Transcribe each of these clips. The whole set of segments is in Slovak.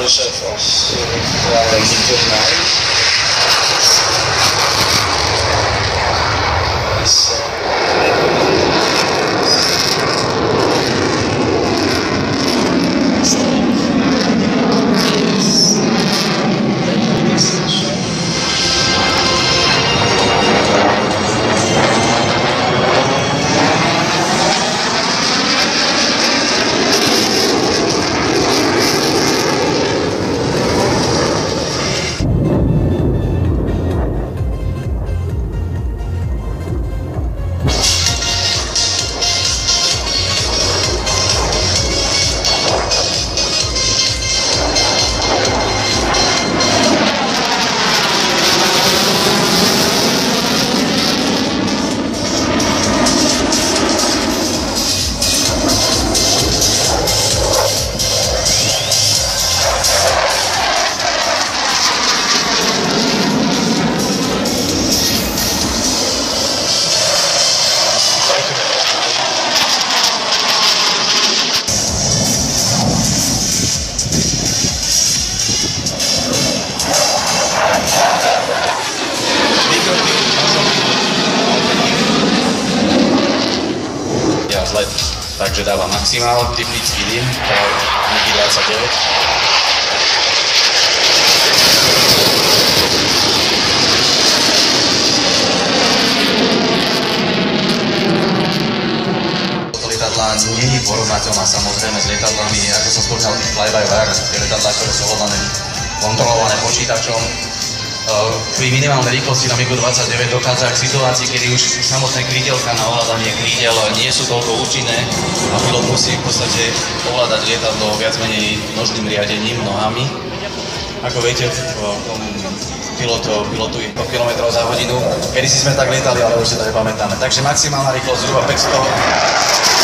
worship of Little Mary. Takže dáva maximál, typický dym, MIGI 29. Lietadlá nie je porovnateľná samozrejme s lietadlami, ako som spomínal, tých fly-by-wire, tie lietadlá, ktoré sú kontrolované počítačom. Pri minimálnej rýchlosti na MIGu 29 dochádza k situácii, kedy už samotné krídelka na ovládanie krídel nie sú toľko účinné a pilot musí v podstate ovládať lietadlo viac menej nožným riadením, nohami. Ako viete, pilot pilotuje 100 km za hodinu. Kedysi sme tak lietali, ale už si to nepamätáme. Takže maximálna rýchlosť zhruba 500.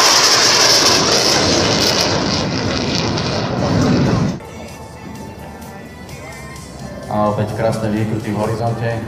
A opäť krásne výkruty v horizonte.